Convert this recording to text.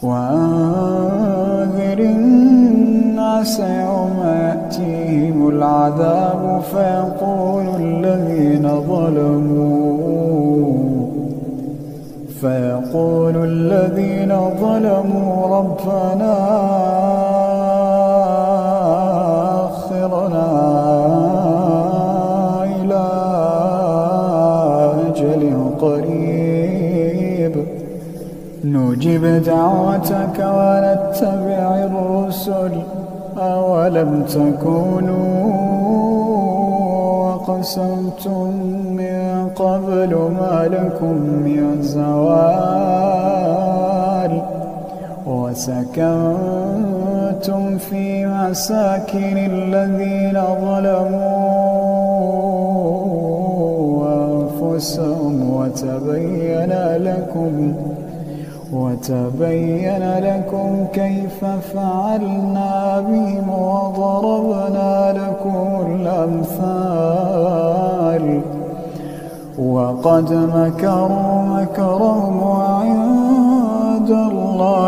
وأنذر الناس يوم يأتيهم العذاب فيقول الذين ظلموا ربنا أخرنا إلى أجل قريب نجب دعوتك ونتبع الرسل أولم تكونوا أقسمتم من قبل ما لكم من زوال وسكنتم في مساكن الذين ظلموا أنفسهم وتبين لكم كيف فعلنا بهم وضربنا لكم الأمثال وقد مكروا مكرهم وعند الله